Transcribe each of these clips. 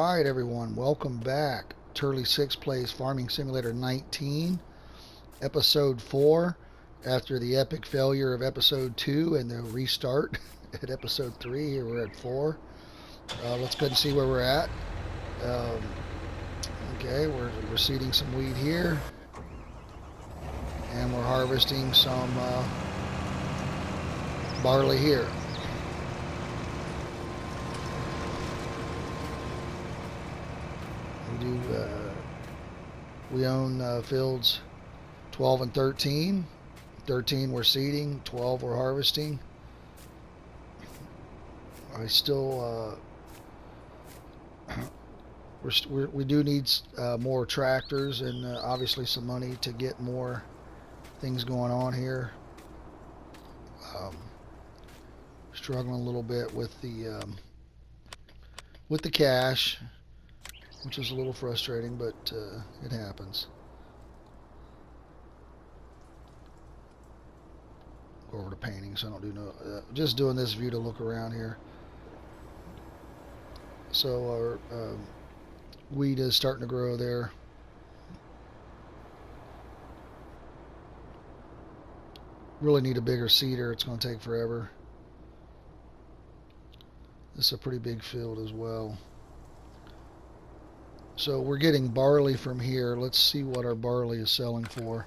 right, everyone, welcome back. Turlly6 plays Farming Simulator 19, Episode 4. After the epic failure of Episode 2 and the restart at Episode 3, here we're at 4. Let's go ahead and see where we're at. Um, okay, we're seeding some wheat here, and we're harvesting some barley here. We own fields 12 and 13. 13 we're seeding, 12 we're harvesting. I still we do need more tractors and obviously some money to get more things going on here. Struggling a little bit with the cash, which is a little frustrating, but it happens. Go over to painting, so I don't do just doing this view to look around here. So our wheat is starting to grow there. Really need a bigger seeder. It's going to take forever. This is a pretty big field as well. So we're getting barley from here. Let's see what our barley is selling for.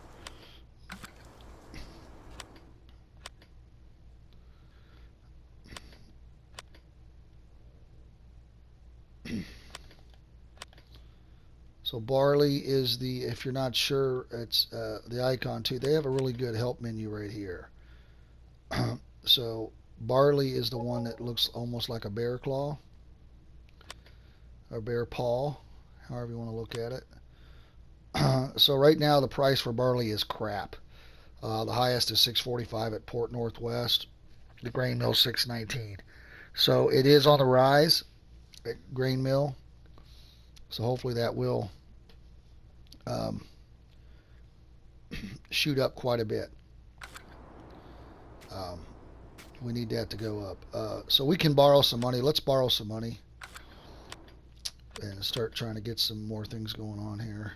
So barley is if you're not sure, it's the icon too. They have a really good help menu right here. So barley is the one that looks almost like a bear claw or bear paw, however you want to look at it. So right now the price for barley is crap. The highest is $6.45 at Port Northwest. The grain mill $6.19. So it is on the rise at grain mill. So hopefully that will shoot up quite a bit. We need that to go up. So we can borrow some money. Let's borrow some money and start trying to get some more things going on here.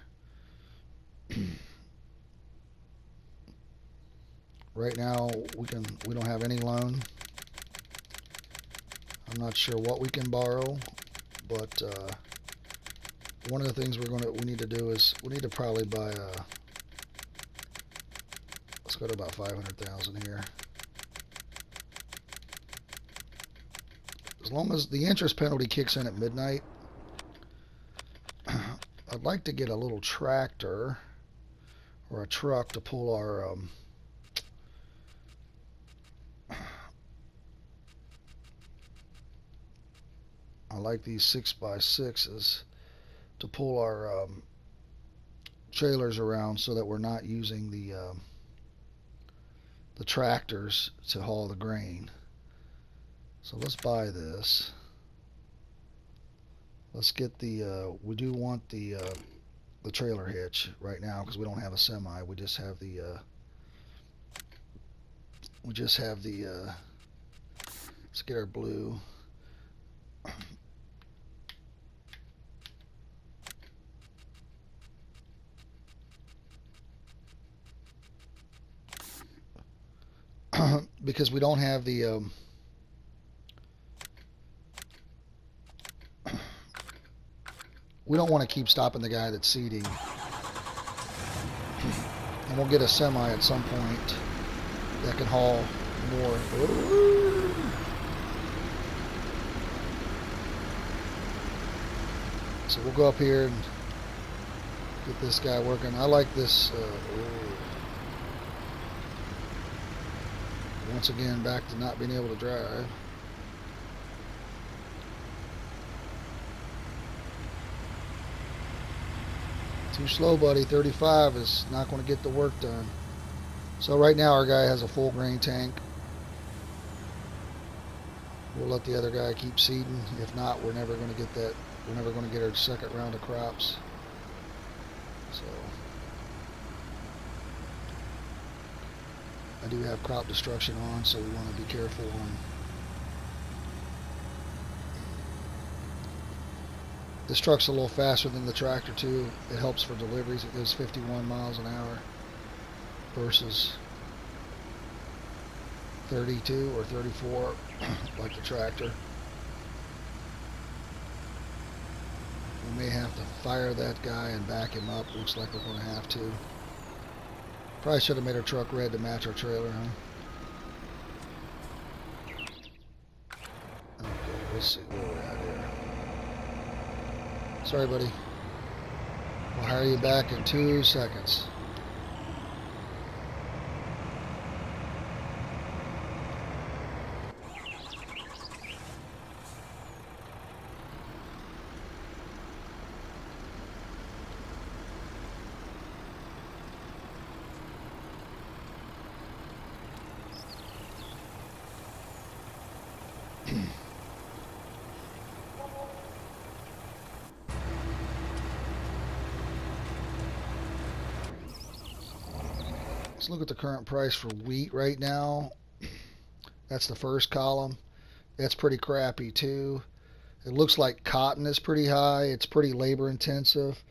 Right now we don't have any loan. I'm not sure what we can borrow, but one of the things we need to do is we need to probably buy let's go to about 500,000 here. As long as the interest penalty kicks in at midnight, I'd like to get a little tractor or a truck to pull our I like these 6x6s to pull our trailers around so that we're not using the tractors to haul the grain. So let's buy this. Let's get we do want the trailer hitch right now because we don't have a semi. We just have the let's get our blue. Because we don't have the we don't want to keep stopping the guy that's seeding. And we'll get a semi at some point that can haul more. So we'll go up here and get this guy working. I like this. Once again, back to not being able to drive. Too slow, buddy. 35 is not going to get the work done. So right now our guy has a full grain tank. We'll let the other guy keep seeding. If not, we're never going to get that. We're never going to get our second round of crops. So I do have crop destruction on, so we want to be careful on This truck's a little faster than the tractor too. It helps for deliveries. It goes 51 miles an hour versus 32 or 34 like the tractor. We may have to fire that guy and back him up. Looks like we're going to have to. Probably should have made our truck red to match our trailer, huh? Okay, let's see where we're at here. Sorry, buddy. We'll hire you back in 2 seconds. Let's look at the current price for wheat right now. That's the first column. That's pretty crappy too. It looks like cotton is pretty high. It's pretty labor intensive.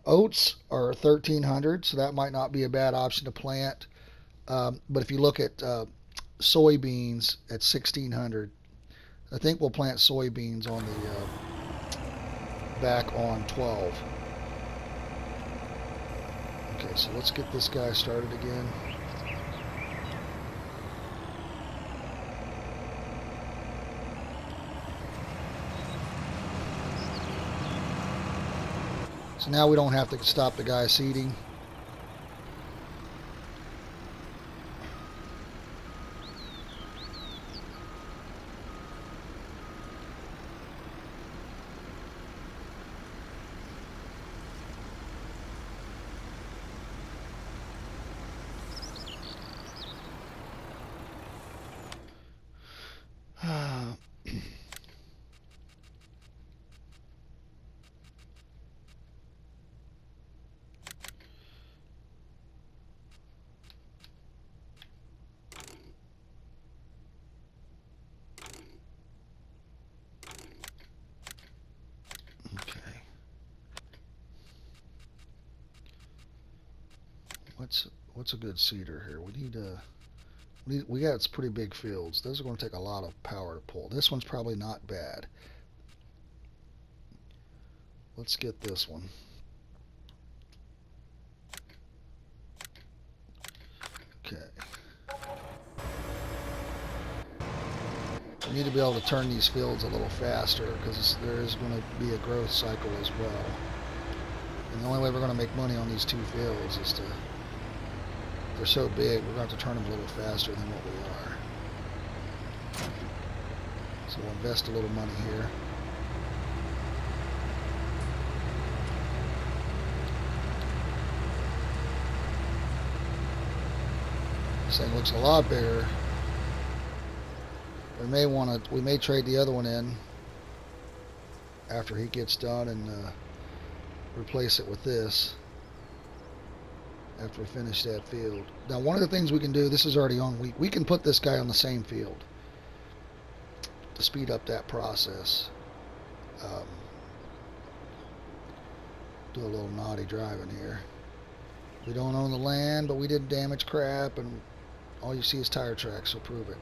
Oats are 1,300, so that might not be a bad option to plant. But if you look at soybeans at 1,600, I think we'll plant soybeans on the back on 12. Okay, so let's get this guy started again. So now we don't have to stop the guy seeding. What's a good seeder here? We got some pretty big fields. Those are going to take a lot of power to pull. This one's probably not bad. Let's get this one. Okay. We need to be able to turn these fields a little faster because there is going to be a growth cycle as well. And the only way we're going to make money on these 2 fields is to, they're so big, we're going to have to turn them a little faster than what we are. So we'll invest a little money here. This thing looks a lot bigger. We may trade the other one in after he gets done and replace it with this after we finish that field. Now, one of the things we can do, this is already on wheat, we can put this guy on the same field to speed up that process. Do a little naughty driving here. We don't own the land, but we didn't damage crap, and all you see is tire tracks, so prove it.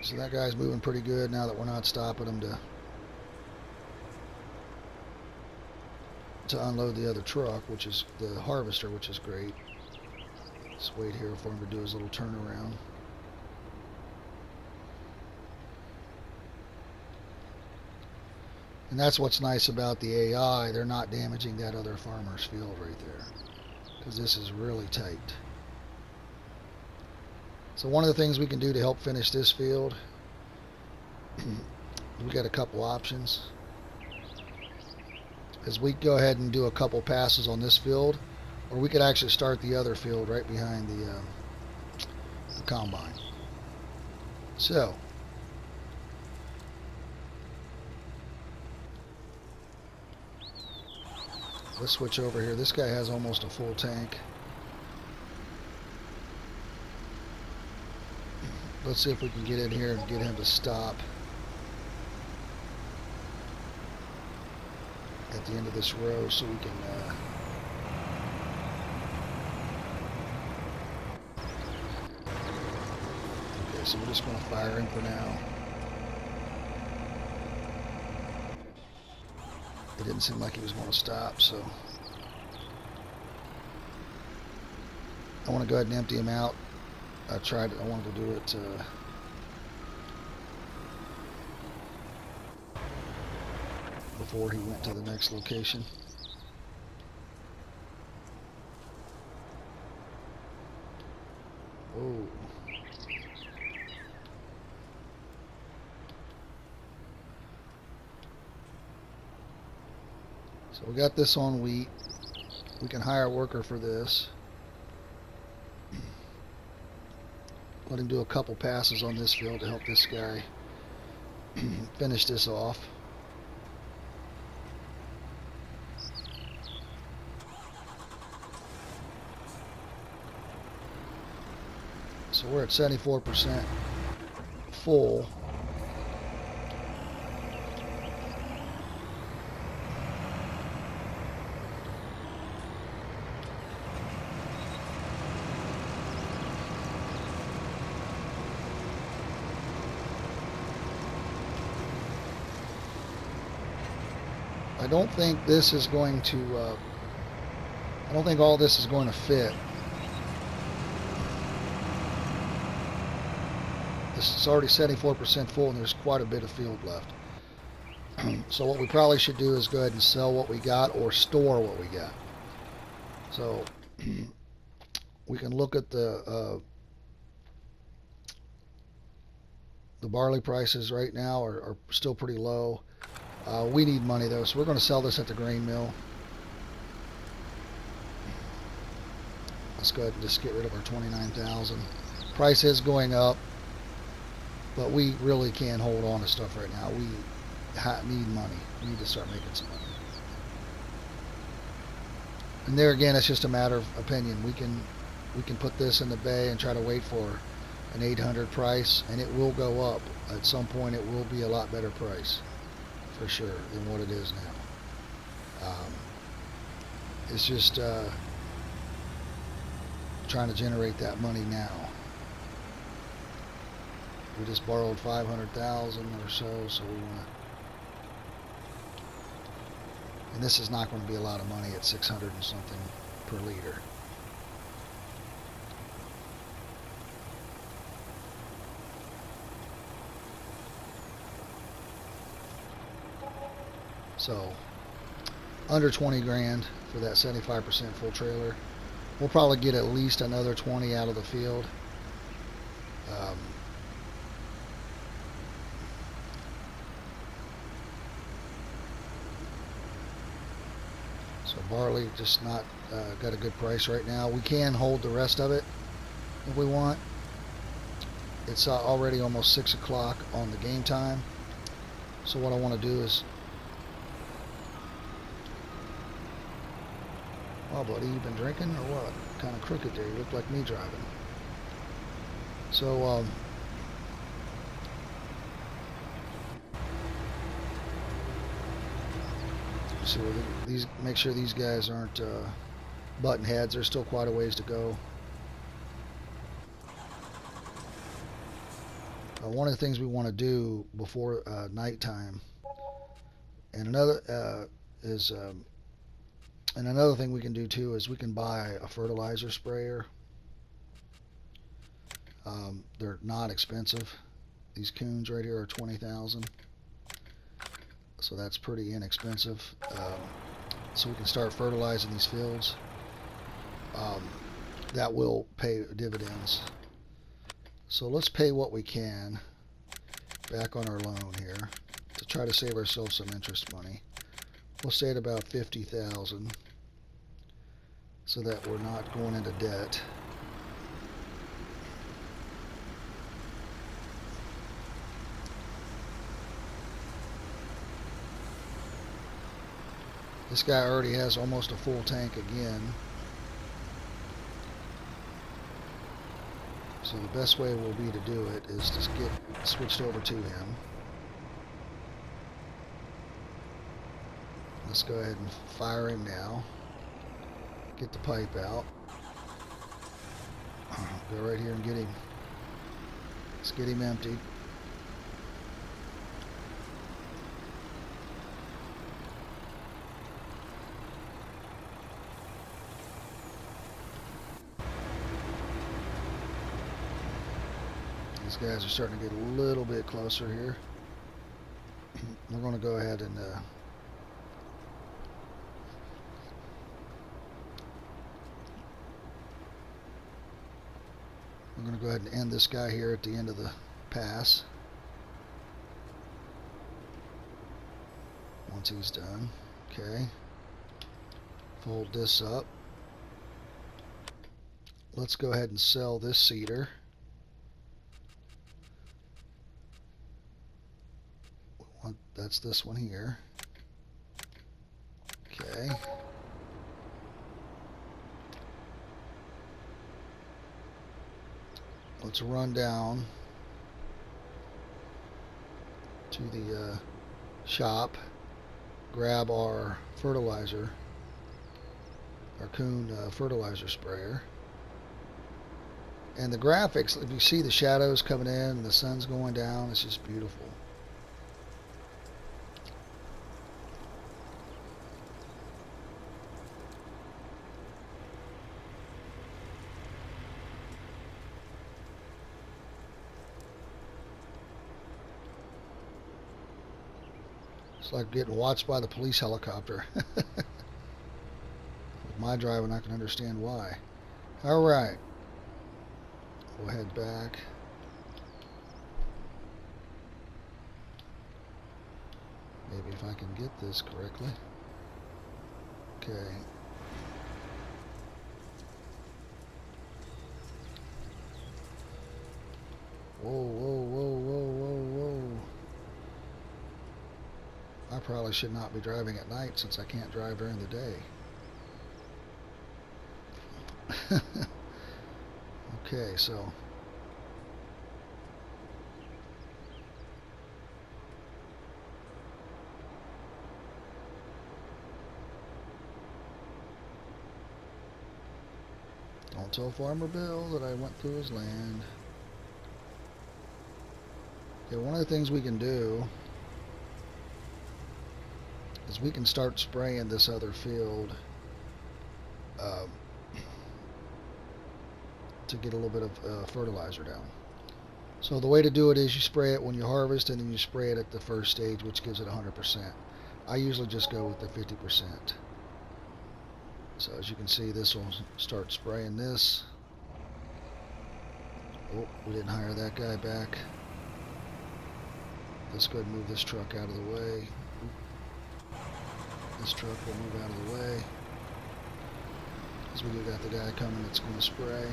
So that guy's moving pretty good now that we're not stopping him to unload the other truck, which is the harvester, which is great. Just wait here for him to do his little turnaround. And that's what's nice about the AI. They're not damaging that other farmer's field right there, because this is really tight. So one of the things we can do to help finish this field, we got a couple options, is we go ahead and do a couple passes on this field, or we could actually start the other field right behind the combine. So let's switch over here. This guy has almost a full tank. Let's see if we can get in here and get him to stop at the end of this row so we can okay, so we're just going to fire him for now. It didn't seem like he was going to stop, so I want to go ahead and empty him out. I wanted to do it before he went to the next location. Oh. So we got this on wheat. We can hire a worker for this. Let him do a couple passes on this field to help this guy finish this off. So we're at 74% full. I don't think this is going to, I don't think all this is going to fit. This is already 74% full and there's quite a bit of field left. So what we probably should do is go ahead and sell what we got or store what we got. So we can look at the barley prices right now are still pretty low. We need money though, so we're going to sell this at the grain mill. Let's go ahead and just get rid of our 29,000. Price is going up, but we really can't hold on to stuff right now. We need money. We need to start making some money. And there again, it's just a matter of opinion. We can put this in the bay and try to wait for an 800 price, and it will go up. At some point, it will be a lot better price, for sure, than what it is now. It's just trying to generate that money now. We just borrowed 500,000 or so we want to. And this is not going to be a lot of money at 600 and something per liter. So under 20 grand for that 75% full trailer. We'll probably get at least another 20 out of the field. So barley just not got a good price right now. We can hold the rest of it if we want. It's already almost 6 o'clock on the game time. So what I want to do is, oh buddy, you been drinking or what? Kind of crooked there. You look like me driving. So so these, make sure these guys aren't button heads. There's still quite a ways to go. One of the things we want to do before nighttime, and another and another thing we can do too is we can buy a fertilizer sprayer. They're not expensive. These coons right here are 20,000. So that's pretty inexpensive. So we can start fertilizing these fields. That will pay dividends. So let's pay what we can back on our loan here to try to save ourselves some interest money. We'll stay at about 50,000 so that we're not going into debt. This guy already has almost a full tank again. So So the best way will be to do it is to get switched over to him. Let's go ahead and fire him now. Get the pipe out. Go right here and get him. Let's get him emptied. These guys are starting to get a little bit closer here. We're going to go ahead and we're going to go ahead and end this guy here at the end of the pass. Once he's done. Okay. Fold this up. Let's go ahead and sell this seeder. That's this one here. Okay. Let's run down to the shop, grab our fertilizer, our Kuhn fertilizer sprayer. And the graphics, if you see the shadows coming in and the sun's going down, it's just beautiful. It's like getting watched by the police helicopter. With my driving, I can understand why. Alright. We'll head back. Maybe if I can get this correctly. Okay. Whoa, whoa, whoa, whoa, whoa, whoa. I probably should not be driving at night since I can't drive during the day. Okay, so don't tell Farmer Bill that I went through his land. Okay, one of the things we can do is we can start spraying this other field to get a little bit of fertilizer down. So the way to do it is you spray it when you harvest, and then you spray it at the first stage, which gives it 100%. I usually just go with the 50%. So as you can see, this will start spraying this. Oh, we didn't hire that guy back. Let's go ahead and move this truck out of the way. This truck will move out of the way, because we do got the guy coming that's going to spray.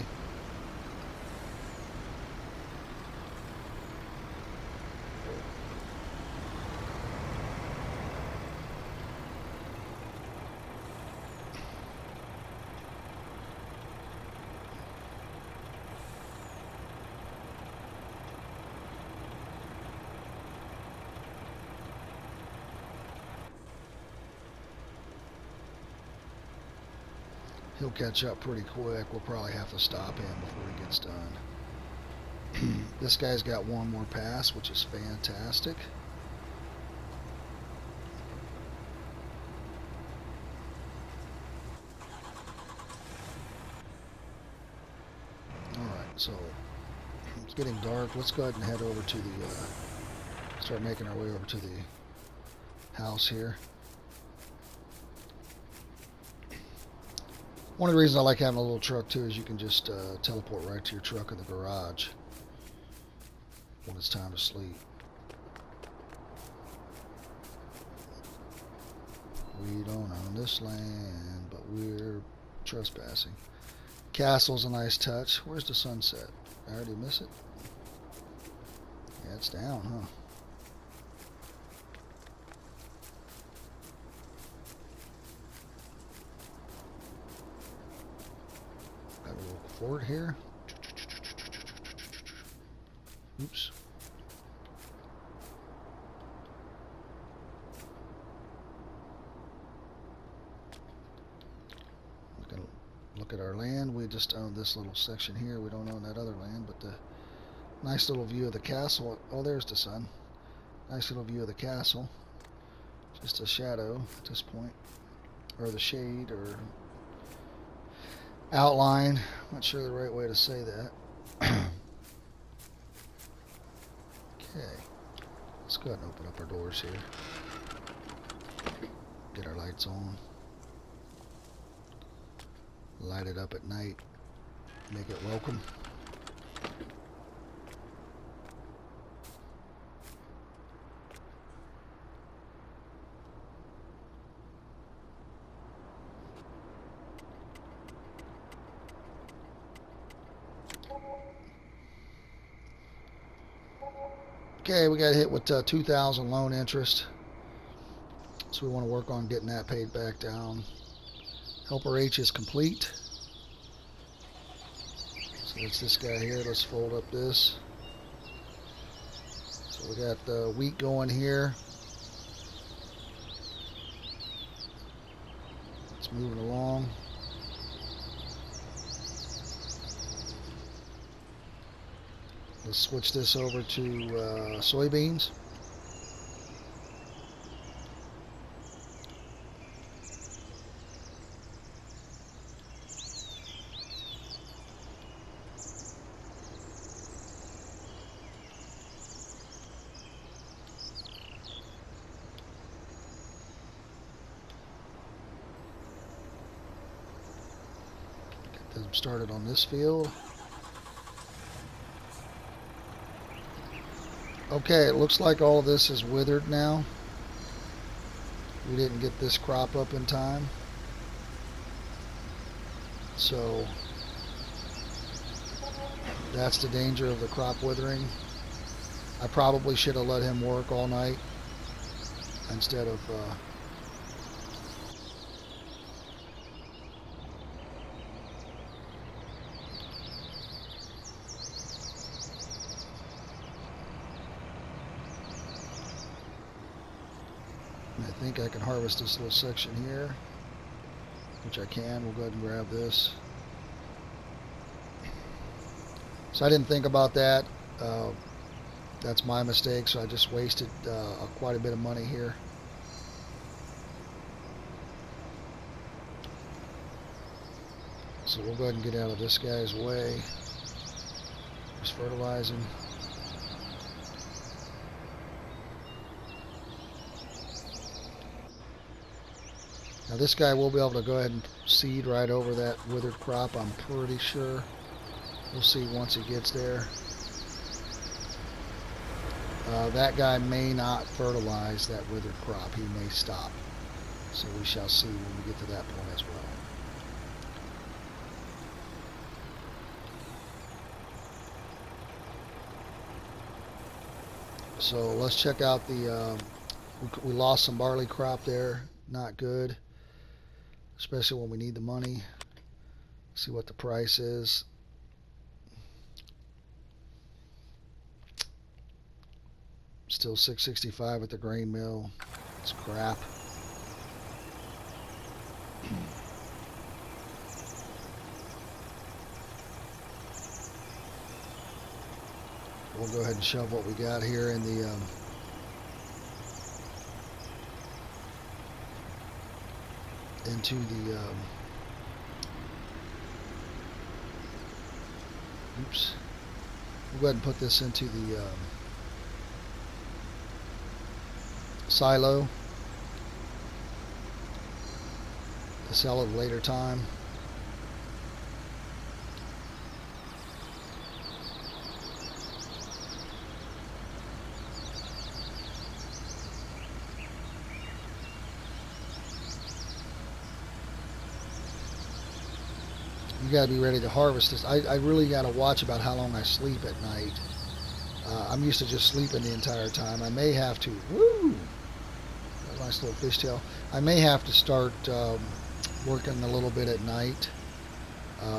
He'll catch up pretty quick. We'll probably have to stop him before he gets done. This guy's got one more pass, which is fantastic. Alright, so it's getting dark. Let's go ahead and head over to the, start making our way over to the house here. One of the reasons I like having a little truck too is you can just teleport right to your truck in the garage when it's time to sleep. We don't own this land, but we're trespassing. Castle's a nice touch. Where's the sunset? I already miss it? Yeah, it's down, huh? Got a little fort here. Oops. We can look at our land. We just own this little section here. We don't own that other land, but the nice little view of the castle. Oh, there's the sun. Nice little view of the castle. Just a shadow at this point, or the shade, or outline. Not sure the right way to say that. Okay, let's go ahead and open up our doors here. Get our lights on. Light it up at night. Make it welcome. Okay, we got hit with 2,000 loan interest, so we want to work on getting that paid back down. Helper H is complete. So it's this guy here. Let's fold up this. So we got the wheat going here. It's moving along. Let's switch this over to soybeans. Get them started on this field. Okay, it looks like all of this is withered now. We didn't get this crop up in time. So that's the danger of the crop withering. I probably should have let him work all night instead of I think I can harvest this little section here, which I can. We'll go ahead and grab this. So I didn't think about that. That's my mistake, so I just wasted quite a bit of money here. So we'll go ahead and get out of this guy's way. Just fertilizing. Now this guy will be able to go ahead and seed right over that withered crop, I'm pretty sure. We'll see once he gets there. That guy may not fertilize that withered crop. He may stop. So we shall see when we get to that point as well. So let's check out the, we lost some barley crop there. Not good, especially when we need the money. See what the price is. Still $6.65 at the grain mill. It's crap. We'll go ahead and shove what we got here in the into the oops. We'll go ahead and put this into the silo to sell at a later time. You got to be ready to harvest this. I really got to watch about how long I sleep at night. I'm used to just sleeping the entire time. I may have to, woo, a nice little fishtail. I may have to start working a little bit at night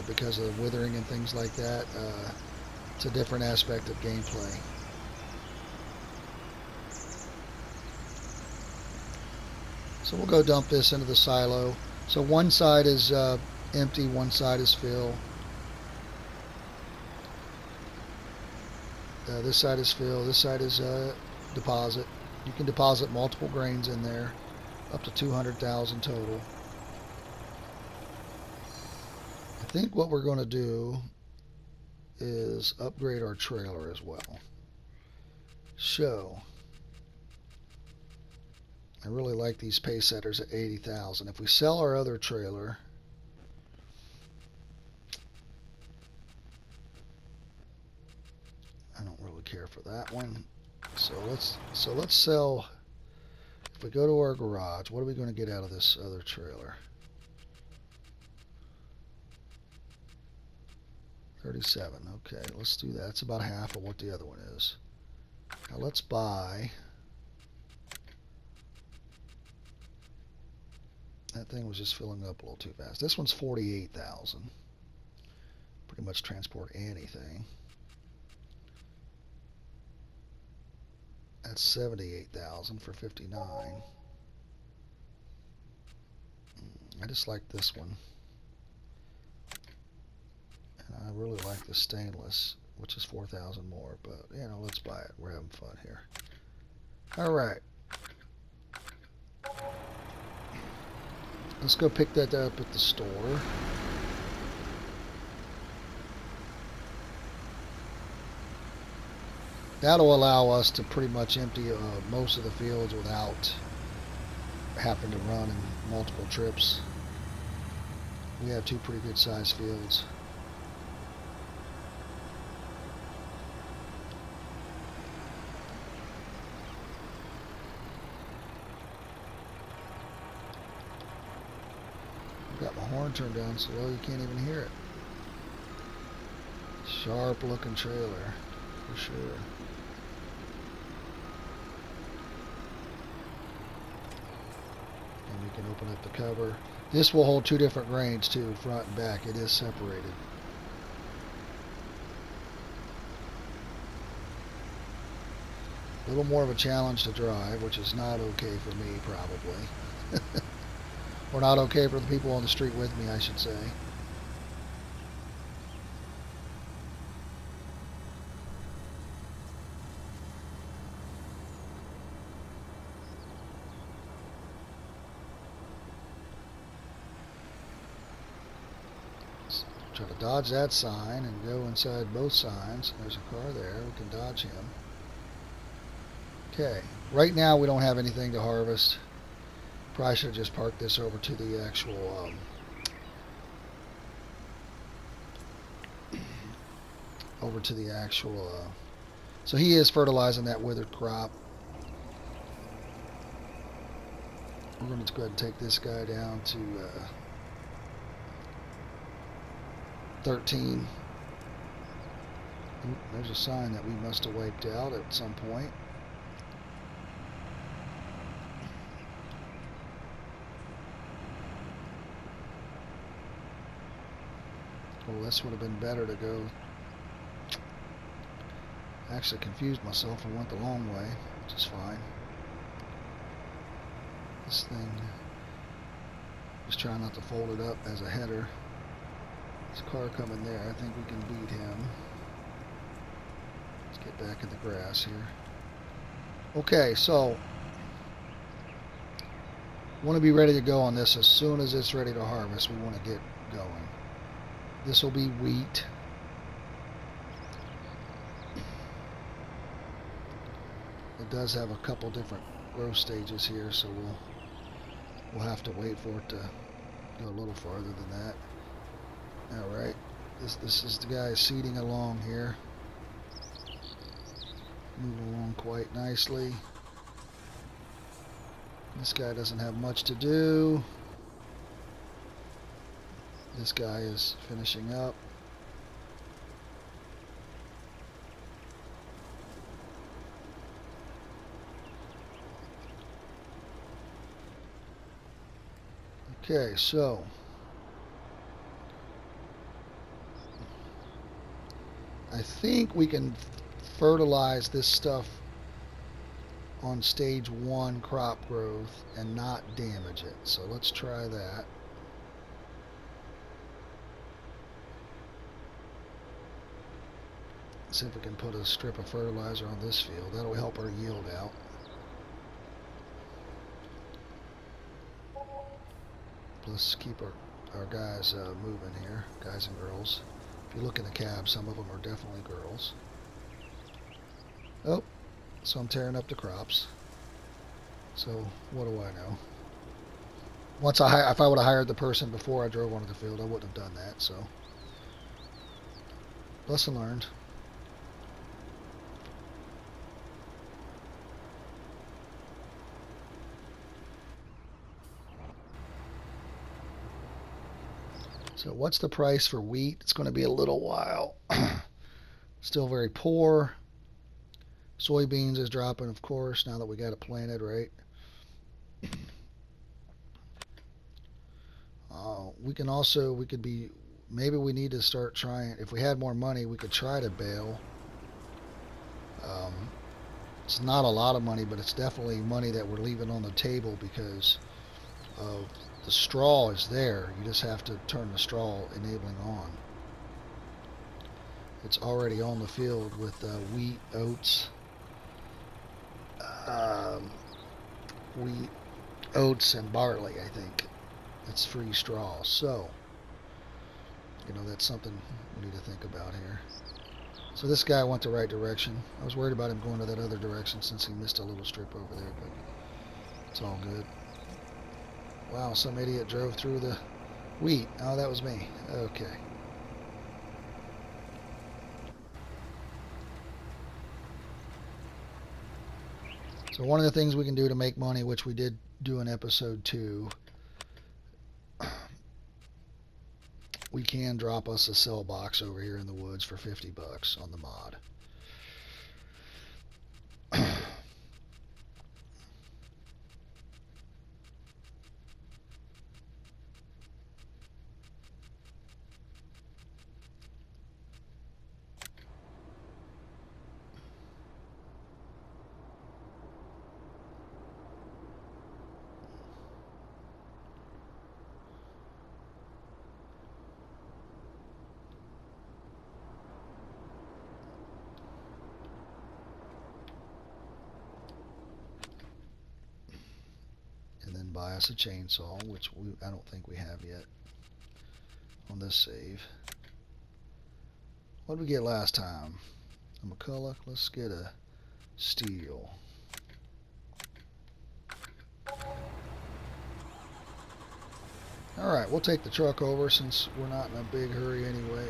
because of the withering and things like that. It's a different aspect of gameplay. So we'll go dump this into the silo. So one side is empty, one side is fill. This side is fill, this side is deposit. You can deposit multiple grains in there, up to 200,000 total. I think what we're going to do is upgrade our trailer as well. So I really like these pace setters at 80,000. If we sell our other trailer, I don't really care for that one. So let's sell. If we go to our garage, what are we going to get out of this other trailer? 37. Okay, let's do that. It's about half of what the other one is. Now let's buy. That thing was just filling up a little too fast. This one's 48,000. Pretty much transport anything. That's 78,000 for 59. I just like this one. And I really like the stainless, which is 4,000 more, but you know, let's buy it. We're having fun here. All right. Let's go pick that up at the store. That'll allow us to pretty much empty most of the fields without having to run in multiple trips. We have two pretty good sized fields. I've got my horn turned down so low you can't even hear it. Sharp looking trailer, for sure. And we can open up the cover. This will hold two different grains too, front and back. It is separated. A little more of a challenge to drive, which is not okay for me probably. Or not okay for the people on the street with me, I should say. Try to dodge that sign and go inside both signs. There's a car there. We can dodge him. Okay. Right now we don't have anything to harvest. Probably should have just parked this over to the actual so he is fertilizing that withered crop. We're going to go ahead and take this guy down to 13. Oop, there's a sign that we must have wiped out at some point. Well, this would have been better to go. I actually confused myself and went the long way, which is fine. This thing, just trying not to fold it up as a header. There's a car coming there. I think we can beat him. Let's get back in the grass here. Okay, so want to be ready to go on this as soon as it's ready to harvest. We want to get going. This will be wheat. It does have a couple different growth stages here, so we'll have to wait for it to go a little farther than that. All right, this is the guy seeding along here, moving along quite nicely. This guy doesn't have much to do. This guy is finishing up. Okay, so I I think we can fertilize this stuff on stage 1 crop growth and not damage it. So let's try that. See if we can put a strip of fertilizer on this field. That'll help our yield out. Let's keep our guys moving here, guys and girls. If you look in the cab, some of them are definitely girls. Oh, so I'm tearing up the crops. So what do I know? If I would have hired the person before I drove onto the field, I wouldn't have done that. So lesson learned. So what's the price for wheat? It's going to be a little while. Still very poor. Soybeans is dropping, of course, now that we got it planted, right? Maybe we need to start trying, if we had more money, we could try to bale. It's not a lot of money, but it's definitely money that we're leaving on the table because of the straw is there. You just have to turn the straw enabling on. It's already on the field with wheat, oats, and barley, I think. It's free straw. So, that's something we need to think about here. So this guy went the right direction. I was worried about him going to that other direction since he missed a little strip over there, but it's all good. Wow, some idiot drove through the wheat. Oh, that was me. Okay. So one of the things we can do to make money, which we did do in episode 2, we can drop us a cell box over here in the woods for $50 on the mod. And then buy us a chainsaw, which I don't think we have yet on this save. What did we get last time? A McCulloch. Let's get a steel. Alright, we'll take the truck over since we're not in a big hurry anyway.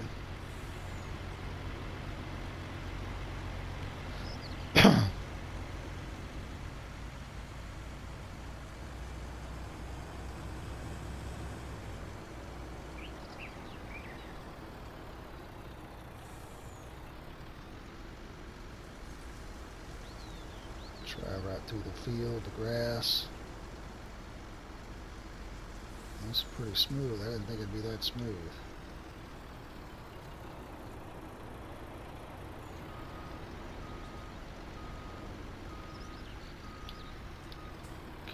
Drive right through the field, the grass. That's pretty smooth. I didn't think it'd be that smooth.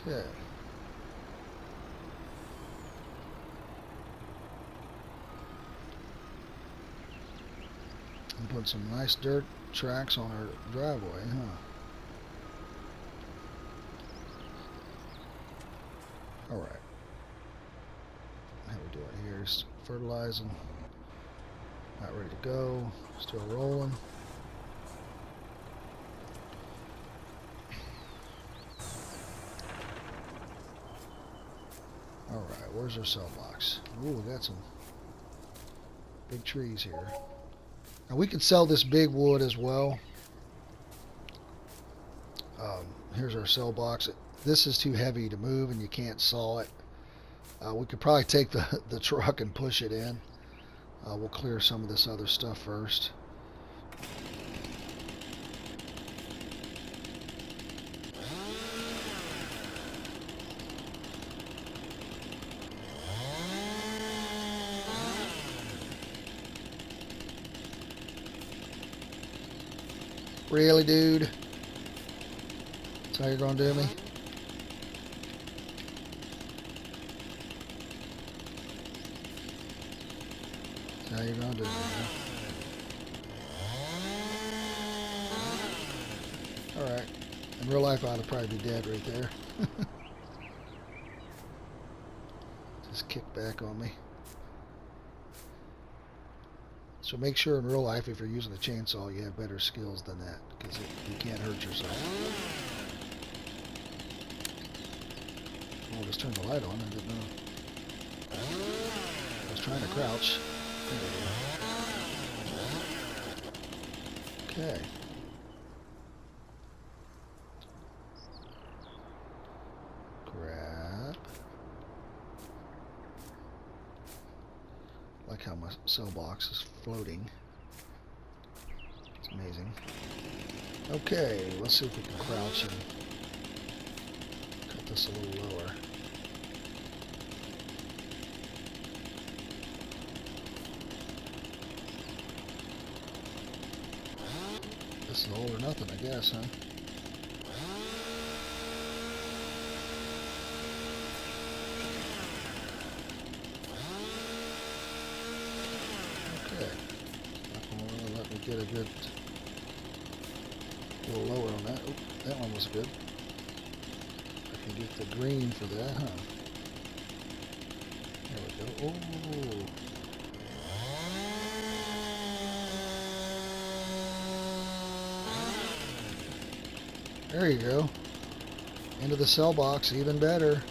Okay. And put some nice dirt tracks on our driveway, huh? Alright. How we doing here? Fertilizing. Not ready to go. Still rolling. Alright, where's our cell box? Ooh, we got some big trees here. Now we can sell this big wood as well. Here's our cell box. This is too heavy to move and you can't saw it. We could probably take the truck and push it in. We'll clear some of this other stuff first. Really, dude? That's how you're gonna do me? That's how you're gonna do me, huh? Alright. In real life, I'd probably be dead right there. Just kick back on me. So make sure in real life, if you're using a chainsaw, you have better skills than that, because you can't hurt yourself. Oh, just turned the light on. I didn't know. I was trying to crouch. There we go. Okay. Grab. Like how my cell box is floating. It's amazing. Okay, let's see if we can crouch and cut this a little lower. This is all or nothing, I guess, huh? Okay. Not gonna really let me get a good, a little lower on that. Oh, that one was good. I can get the green for that, huh? There we go. Oh. There you go. Into the cell box, even better.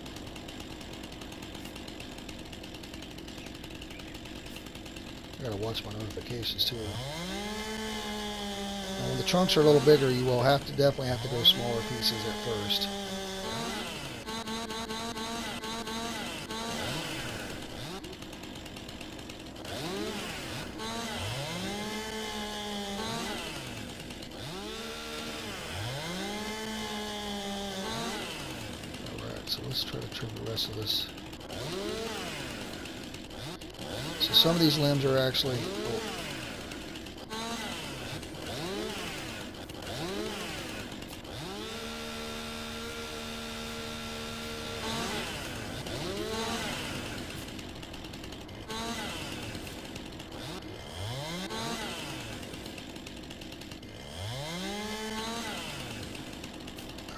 I gotta watch my notifications too. Now, when the trunks are a little bigger, you will definitely have to go smaller pieces at first. Alright, so let's try to trim the rest of this. So some of these limbs are actually... Oh.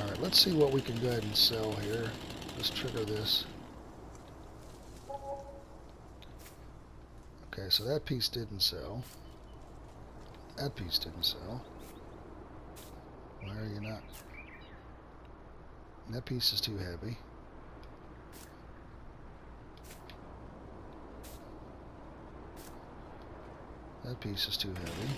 Alright, let's see what we can go ahead and sell here. Let's trigger this. Okay, so that piece didn't sell. That piece didn't sell. Why are you not? That piece is too heavy. That piece is too heavy.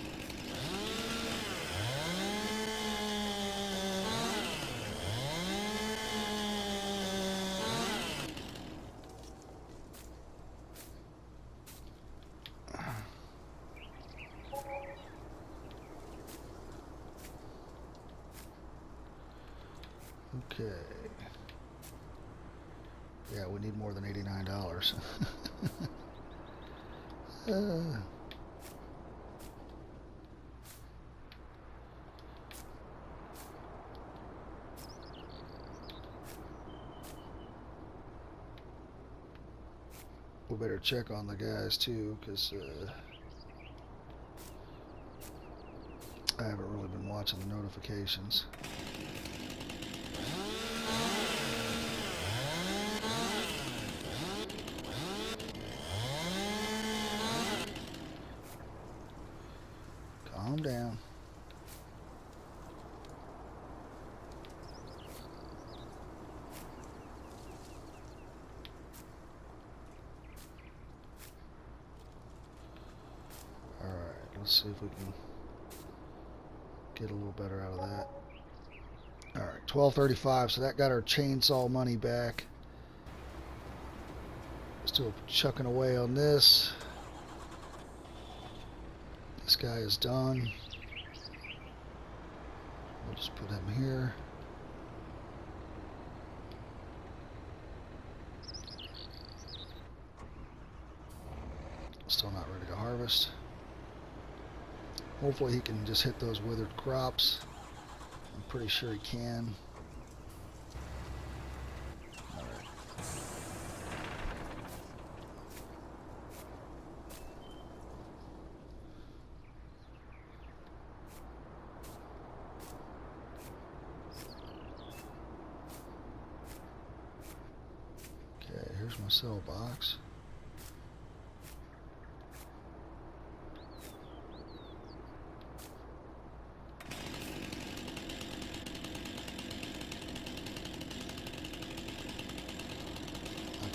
Okay. Yeah, we need more than $89. We better check on the guys too, because I haven't really been watching the notifications. Calm down. Alright, let's see if we can get a little better out of that. Alright, $12.35, so that got our chainsaw money back. Still chucking away on this. This guy is done. We'll just put him here. Still not ready to harvest. Hopefully he can just hit those withered crops. I'm pretty sure he can. All right. Okay, here's my cell box.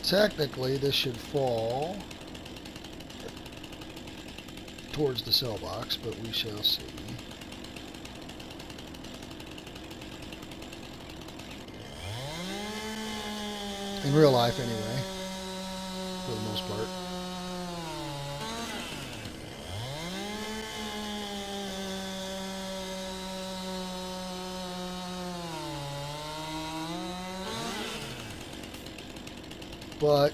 Technically, this should fall towards the cell box, but we shall see. In real life, anyway, for the most part. But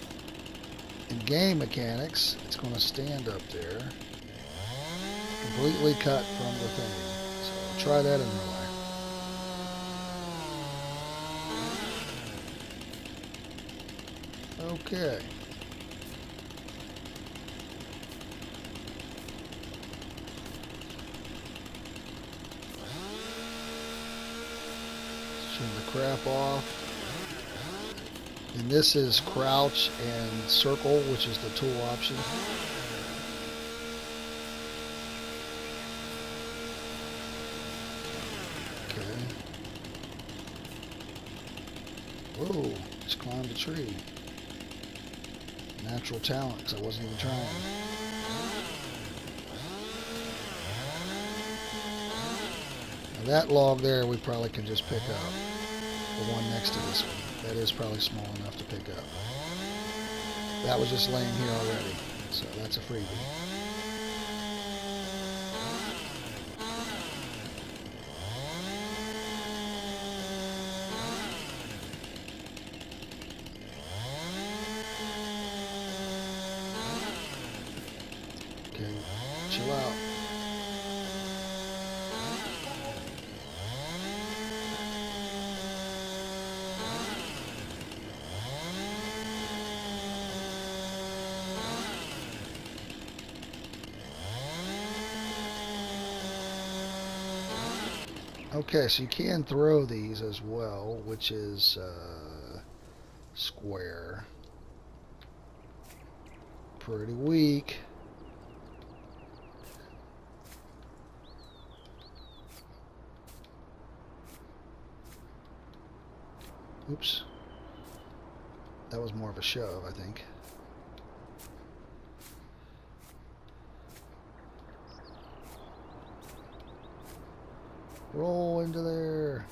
in game mechanics, it's going to stand up there, completely cut from the thing. So try that in real life. Okay. Turn the crap off. And this is crouch and circle, which is the tool option. Okay. Whoa, just climbed a tree. Natural talent, because I wasn't even trying. Now that log there we probably can just pick up. The one next to this one. That is probably small enough to pick up. That was just laying here already, so that's a freebie. Okay, chill out. Okay, so you can throw these as well, which is square. Pretty weak. Oops. That was more of a shove, I think. Roll into there.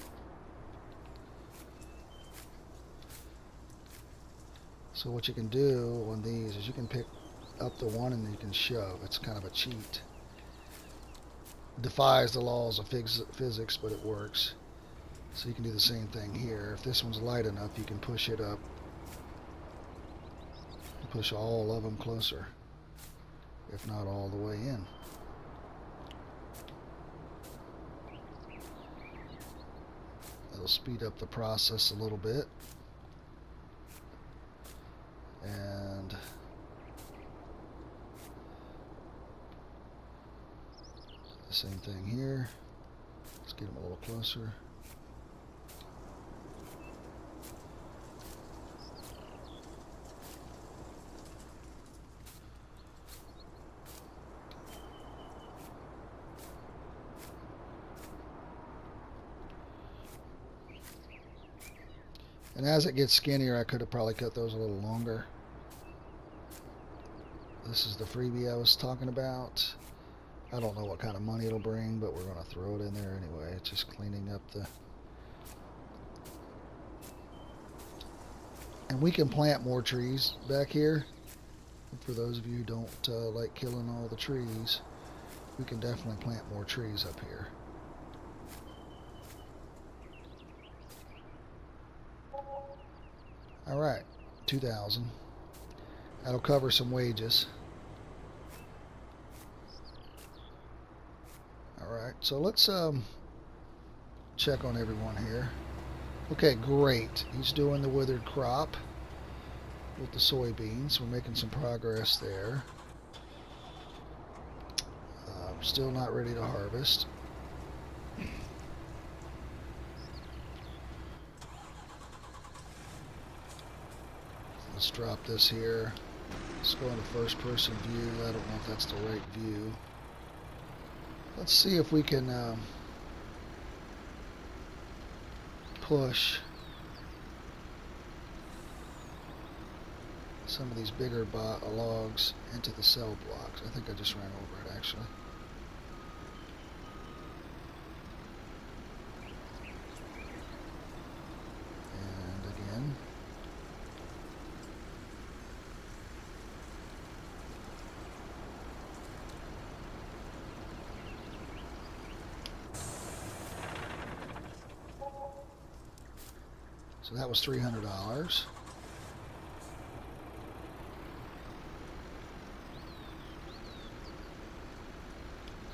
So what you can do on these is you can pick up the one and you can shove. It's kind of a cheat. Defies the laws of physics, but it works. So you can do the same thing here. If this one's light enough, you can push it up. Push all of them closer, if not all the way in. It'll speed up the process a little bit. And the same thing here. Let's get them a little closer. And as it gets skinnier, I could have probably cut those a little longer. This is the freebie I was talking about. I don't know what kind of money it'll bring, but we're going to throw it in there anyway. It's just cleaning up the... And we can plant more trees back here. For those of you who don't like killing all the trees, we can definitely plant more trees up here. Alright, 2,000. That'll cover some wages. So let's check on everyone here. Okay, great. He's doing the withered crop with the soybeans. We're making some progress there. Still not ready to harvest. Let's drop this here. Let's go into first person view. I don't know if that's the right view. Let's see if we can push some of these bigger logs into the cell blocks. I think I just ran over it actually. And again. So that was $300.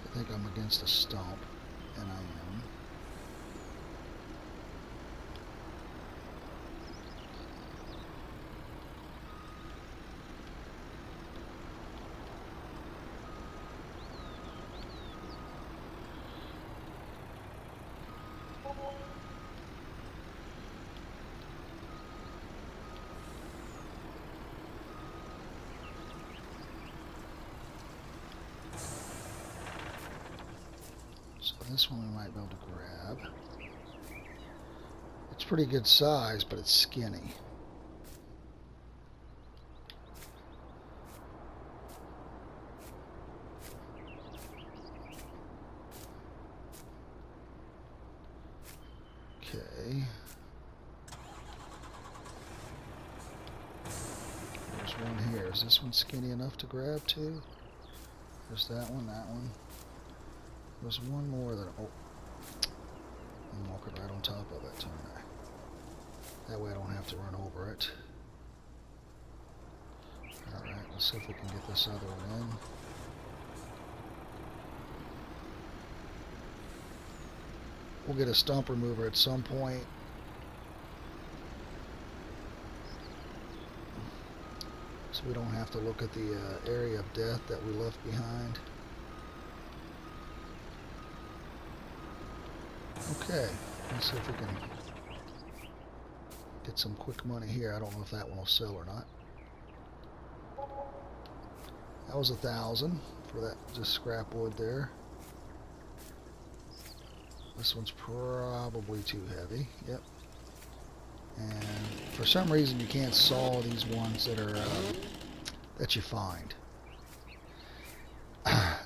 I think I'm against a stump, and I am. So this one we might be able to grab. It's pretty good size, but it's skinny. Okay. There's one here. Is this one skinny enough to grab too? There's that one, that one. There's one more that, oh, I'm walking right on top of it, aren't I? That way I don't have to run over it. Alright, let's see if we can get this other one in. We'll get a stump remover at some point. So we don't have to look at the area of death that we left behind. Okay, let's see if we can get some quick money here. I don't know if that one will sell or not. That was 1,000 for that just scrap wood there. This one's probably too heavy. Yep. And for some reason you can't saw these ones that are that you find.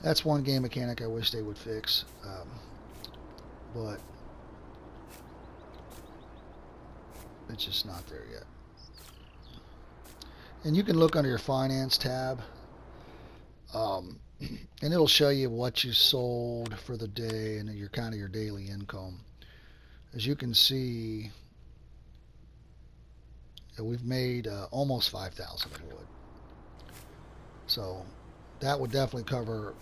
That's one game mechanic I wish they would fix. But it's just not there yet. And you can look under your finance tab, and it'll show you what you sold for the day and your kind of your daily income. As you can see, we've made almost 5,000 in wood. So that would definitely cover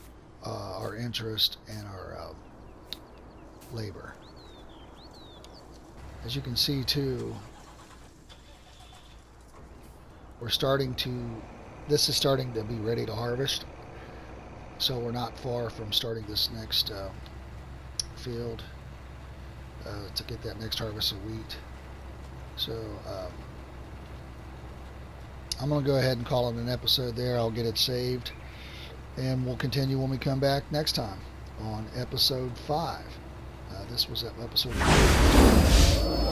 our interest and our labor. As you can see too, this is starting to be ready to harvest, so we're not far from starting this next field to get that next harvest of wheat. So I'm going to go ahead and call it an episode there. I'll get it saved, and we'll continue when we come back next time on episode 5. This was episode 4.